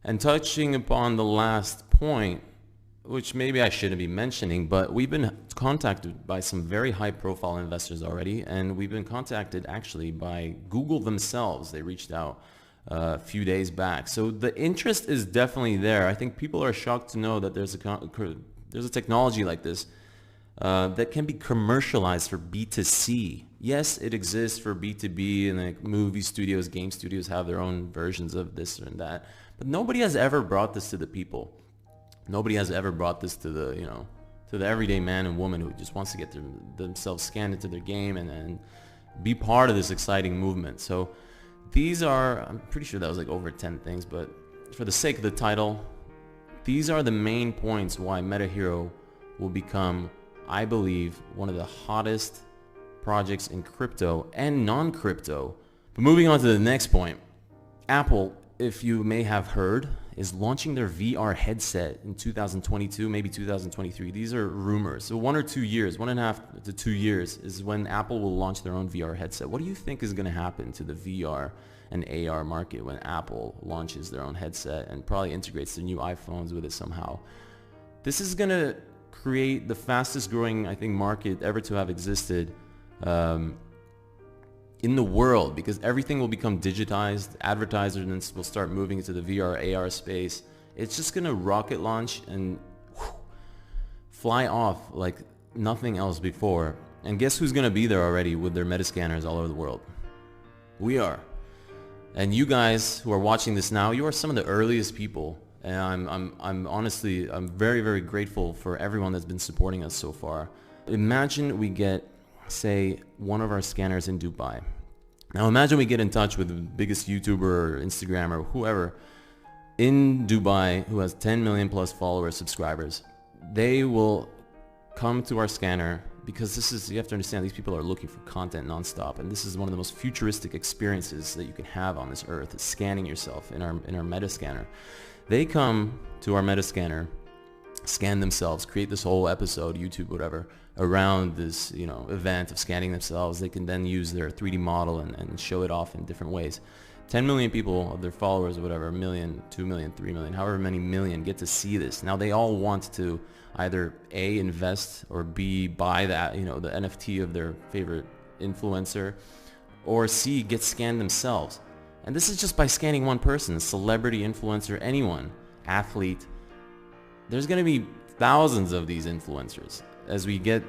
And touching upon the last point, which maybe I shouldn't be mentioning, but we've been contacted by some very high profile investors already, and we've been contacted actually by Google themselves. They reached out a few days back. So the interest is definitely there. I think people are shocked to know that there's a technology like this that can be commercialized for B2C. Yes, it exists for B2B, and like movie studios, game studios have their own versions of this and that. But nobody has ever brought this to the people. Nobody has ever brought this to the, to the everyday man and woman who just wants to get themselves scanned into their game and be part of this exciting movement. So these are, I'm pretty sure that was like over 10 things, but for the sake of the title, these are the main points why Metahero will become, I believe, one of the hottest projects in crypto and non-crypto. But moving on to the next point, Apple, if you may have heard, is launching their VR headset in 2022, maybe 2023. These are rumors. So 1 or 2 years, 1.5 to 2 years is when Apple will launch their own VR headset. What do you think is going to happen to the VR and AR market when Apple launches their own headset and probably integrates the new iPhones with it somehow? This is going to create the fastest growing, I think, market ever to have existed in the world, because everything will become digitized. Advertisements will start moving into the VR, AR space. It's just going to rocket launch and fly off like nothing else before. And guess who's going to be there already with their metascanners all over the world? We are. And you guys who are watching this now, you are some of the earliest people. And I'm honestly, I'm very, very grateful for everyone that's been supporting us so far. Imagine we get, say, one of our scanners in Dubai. Now imagine we get in touch with the biggest YouTuber or Instagrammer or whoever in Dubai who has 10 million plus followers, subscribers. They will come to our scanner, because this is, you have to understand, these people are looking for content nonstop, and this is one of the most futuristic experiences that you can have on this earth, is scanning yourself in our Metascanner. They come to our Metascanner, scan themselves, create this whole episode, YouTube, whatever, around this, event of scanning themselves. They can then use their 3D model and show it off in different ways. 10 million people of their followers or whatever, 1 million, 2 million, 3 million, however many million get to see this. Now they all want to either A, invest, or B, buy that, the NFT of their favorite influencer, or C, get scanned themselves. And this is just by scanning one person, celebrity, influencer, anyone, athlete. There's going to be thousands of these influencers as we get,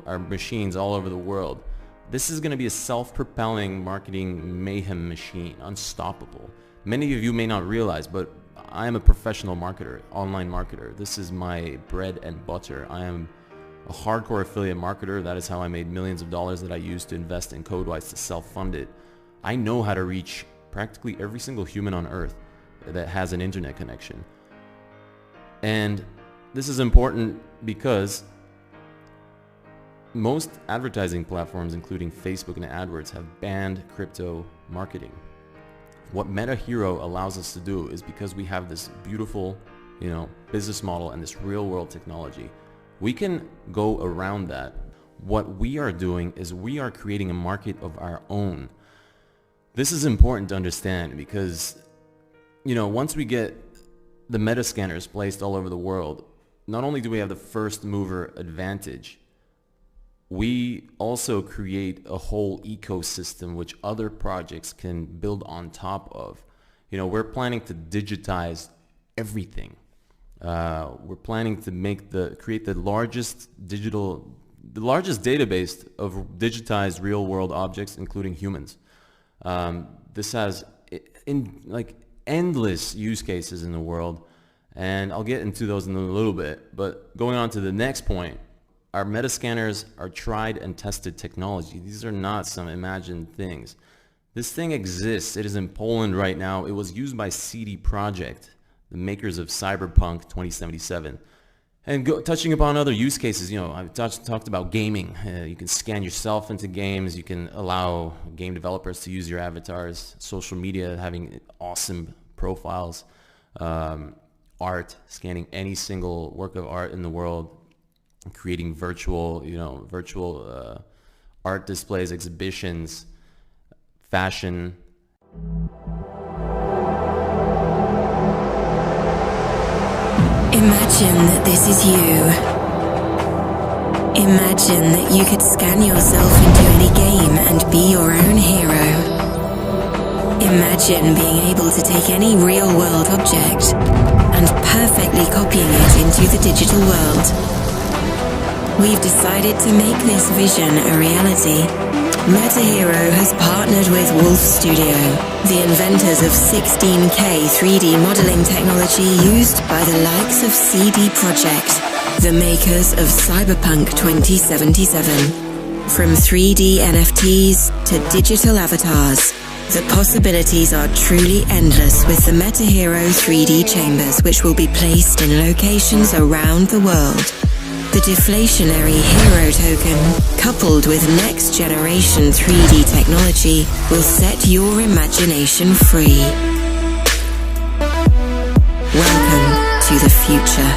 our machines all over the world. This is going to be a self-propelling marketing mayhem machine, unstoppable. Many of you may not realize, but I am a professional marketer, online marketer. This is my bread and butter. I am a hardcore affiliate marketer. That is how I made millions of dollars that I used to invest in Codewise to self-fund it. I know how to reach practically every single human on earth that has an internet connection. And this is important because most advertising platforms, including Facebook and AdWords, have banned crypto marketing. What Metahero allows us to do is, because we have this beautiful, business model and this real world technology, we can go around that. What we are doing is we are creating a market of our own. This is important to understand because, once we get the metascanners placed all over the world, not only do we have the first mover advantage, we also create a whole ecosystem which other projects can build on top of. We're planning to digitize everything. We're planning to create the largest database of digitized real world objects, including humans. This has endless use cases in the world, and I'll get into those in a little bit. But going on to the next point, our metascanners are tried and tested technology. These are not some imagined things. This thing exists. It is in Poland right now. It was used by CD Projekt, the makers of Cyberpunk 2077. And touching upon other use cases, I've talked about gaming. You can scan yourself into games. You can allow game developers to use your avatars. Social media, having awesome profiles. Art, scanning any single work of art in the world. Creating virtual art displays, exhibitions, fashion. Imagine that this is you. Imagine that you could scan yourself into any game and be your own hero. Imagine being able to take any real-world object and perfectly copying it into the digital world. We've decided to make this vision a reality. Metahero has partnered with Wolf Studio, the inventors of 16K 3D modeling technology used by the likes of CD Projekt, the makers of Cyberpunk 2077. From 3D NFTs to digital avatars, the possibilities are truly endless with the Metahero 3D chambers, which will be placed in locations around the world. The deflationary hero token, coupled with next-generation 3D technology, will set your imagination free. Welcome to the future.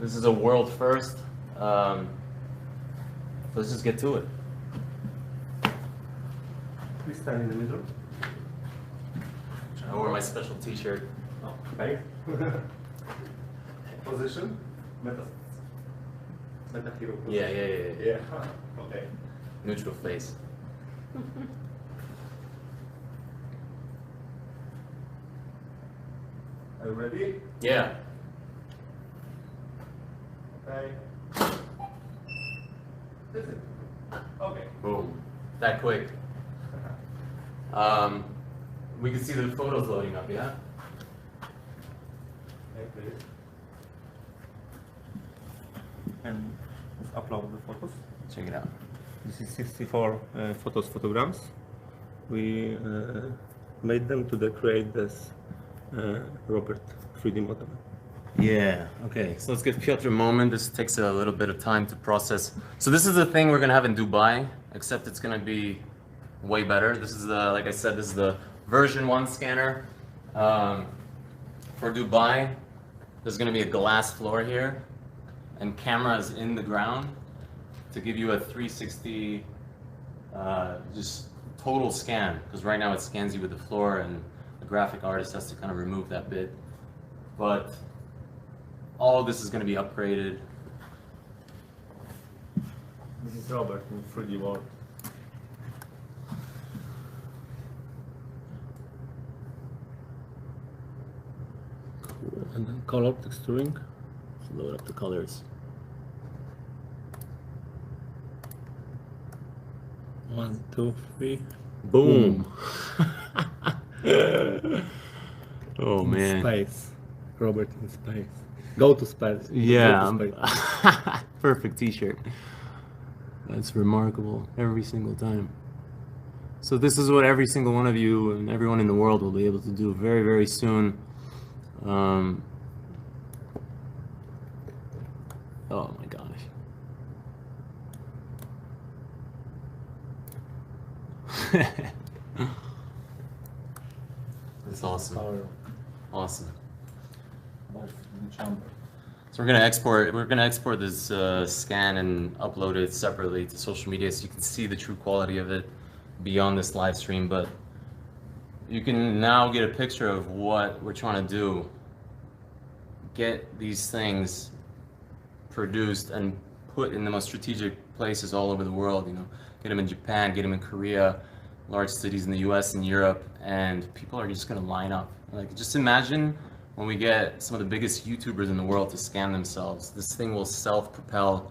This is a world first. Let's just get to it. Please stand in the middle. I wore my special t-shirt. Oh, okay. Position? Metahero position. Yeah. Okay. Neutral face. Are you ready? Yeah. Okay. That's it. Okay. Boom. That quick. We can see the photos loading up, yeah? Okay, please. And let's upload the photos. Check it out. This is 64 photograms. We made them to create this Robert 3D model. Yeah, okay. So let's give Piotr a moment. This takes a little bit of time to process. So this is the thing we're gonna have in Dubai, except it's gonna be way better. This is the, like I said, this is the version 1 scanner. For Dubai, there's gonna be a glass floor here and cameras in the ground to give you a 360 just total scan, because right now it scans you with the floor and the graphic artist has to kind of remove that bit. But all of this is going to be upgraded. This is Robert in 3D world. Cool. And then color texturing. Let's load up the colors. 1, 2, 3. Boom. Oh man. Space. Robert in space. Go to space. Yeah. Go to space. Perfect t-shirt. That's remarkable every single time. So this is what every single one of you and everyone in the world will be able to do very, very soon. Oh my gosh. That's awesome. Awesome. So we're gonna export this scan and upload it separately to social media so you can see the true quality of it beyond this live stream. But you can now get a picture of what we're trying to do. Get these things produced and put in the most strategic places all over the world. You know, get them in Japan, get them in Korea, large cities in the US and Europe, and people are just gonna line up. Like, just imagine when we get some of the biggest YouTubers in the world to scan themselves. This thing will self-propel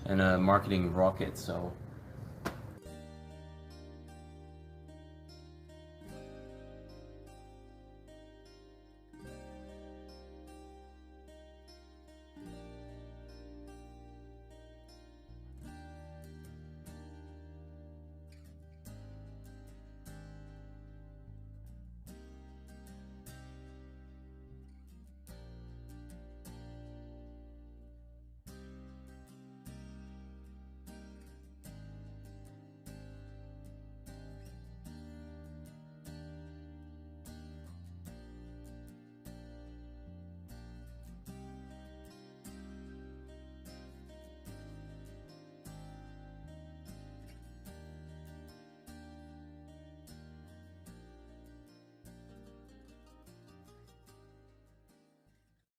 in a marketing rocket. So